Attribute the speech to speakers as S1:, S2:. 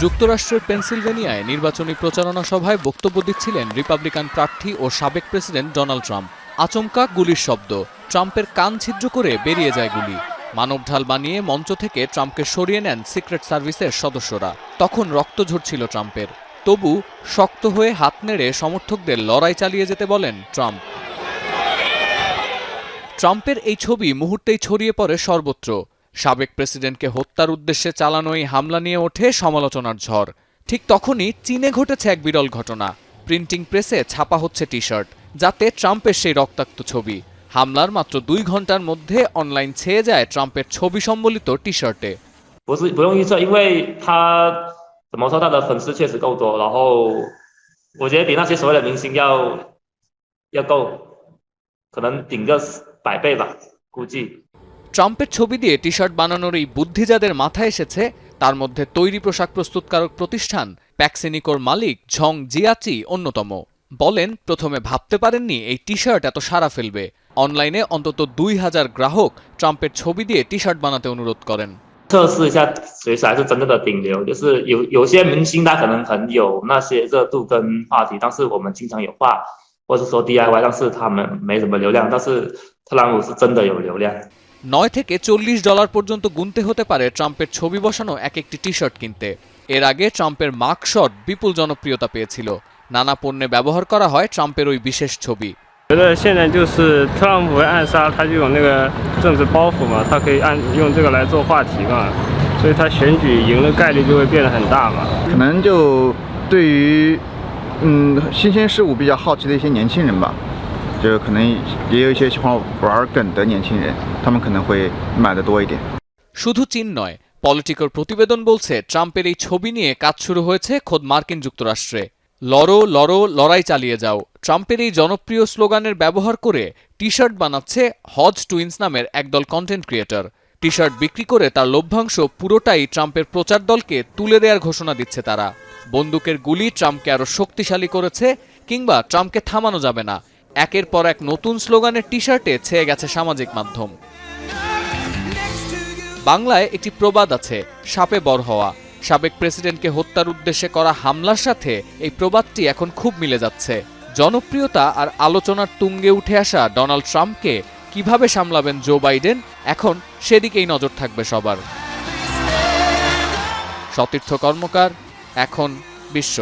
S1: যুক্তরাষ্ট্রের পেনসিলভেনিয়ায় নির্বাচনী প্রচারণা সভায় বক্তব্য দিচ্ছিলেন রিপাবলিকান প্রার্থী ও সাবেক প্রেসিডেন্ট ডোনাল্ড ট্রাম্প। আচমকা গুলির শব্দ, ট্রাম্পের কান ছিদ্র করে বেরিয়ে যায় গুলি। মানবঢাল বানিয়ে মঞ্চ থেকে ট্রাম্পকে সরিয়ে নেন সিক্রেট সার্ভিসের সদস্যরা। তখন রক্ত ঝরছিল ট্রাম্পের, তবু শক্ত হয়ে হাত নেড়ে সমর্থকদের লড়াই চালিয়ে যেতে বলেন ট্রাম্প। ট্রাম্পের এই ছবি মুহূর্তেই ছড়িয়ে পড়ে সর্বত্র। সাবেক প্রেসিডেন্টকে হত্যার উদ্দেশ্যে চালানো এই হামলা নিয়ে ওঠে সমালোচনার ঝড়। ঠিক তখনই চীনে ঘটেছে এক বিরল ঘটনা। প্রিন্টিং প্রেসে ছাপা হচ্ছে টি শার্ট, যাতে ট্রাম্পের সেই রক্তাক্ত ছবি। হামলার মাত্র 2 ঘন্টার মধ্যে অনলাইন ছেয়ে যায় ট্রাম্পের ছবি সম্বলিত টি শার্টে।
S2: 不用预测，因为他怎么说，他的粉丝确实够多，然后我觉得比那些所谓的明星要够，可能顶个100倍吧，估计。
S1: ট্রাম্পের ছবি দিয়ে টি শার্ট বানানোর এই বুদ্ধি যাদের মাথায় এসেছে, তার মধ্যে তৈরি পোশাক প্রস্তুতকারক প্রতিষ্ঠান প্যাক্সিনিকোর মালিক ঝং জিয়াচি অন্যতম। বলেন, প্রথমে ভাবতে পারেননি এই টি শার্ট এত সাড়া ফেলবে। অনলাইনে অন্তত 2000 গ্রাহক ট্রাম্পের ছবি দিয়ে টি শার্ট বানাতে অনুরোধ করেন।
S2: 测试一下谁才是真正的顶流，就是有些明星他可能很有那些热度跟话题，但是我们经常有画，或是说 DIY， 但是他们没什么流量，但是特朗普是真的有流量。
S1: $9 থেকে $40 পর্যন্ত গুনতে হতে পারে ট্রাম্পের ছবি বসানো এক একটি টি শার্ট কিনতে। এর আগে ট্রাম্পের মাস্কশট বিপুল জনপ্রিয়তা পেয়েছিল। নানা পণ্যে ব্যবহার করা হয় ট্রাম্পের ওই বিশেষ ছবি।
S3: 觉得现在就是特朗普会暗杀，他就有那个政治包袱嘛，他可以用这个来做话题嘛，所以他选举赢的概率就会变得很大嘛。
S4: 可能就对于新鲜事物比较好奇的一些年轻人吧，就可能也有一些喜欢玩梗的年轻人，他们可能会买的多一点。
S1: শুধু চীন নয়, পলিটিকোর প্রতিবেদন বলছে ট্রাম্পের এই ছবি নিয়ে কাজ শুরু হয়েছে খোদ মার্কিন যুক্তরাষ্ট্রে। লড়ো লড়ো লড়াই চালিয়ে যাও, ট্রাম্পের এই জনপ্রিয় স্লোগানের ব্যবহার করে টি শার্ট বানাচ্ছে হজ টুইন্স নামের একদল কন্টেন্ট ক্রিয়েটর। টি শার্ট বিক্রি করে তার লভ্যাংশ পুরোটাই ট্রাম্পের প্রচার দলকে তুলে দেওয়ার ঘোষণা দিচ্ছে তারা। বন্দুকের গুলি ট্রাম্পকে আরও শক্তিশালী করেছে, কিংবা ট্রাম্পকে থামানো যাবে না, একের পর এক নতুন স্লোগানের টি শার্টে ছেয়ে গেছে সামাজিক মাধ্যম। বাংলায় একটি প্রবাদ আছে, সাপে বর হওয়া। সাবেক প্রেসিডেন্টকে হত্যার উদ্দেশ্যে করা হামলার সাথে এই প্রবাদটি এখন খুব মিলে যাচ্ছে। জনপ্রিয়তা আর আলোচনার তুঙ্গে উঠে আসা ডোনাল্ড ট্রাম্পকে কিভাবে সামলাবেন জো বাইডেন, এখন সেদিকেই নজর থাকবে সবার। সতীর্থ কর্মকার, এখন বিশ্ব।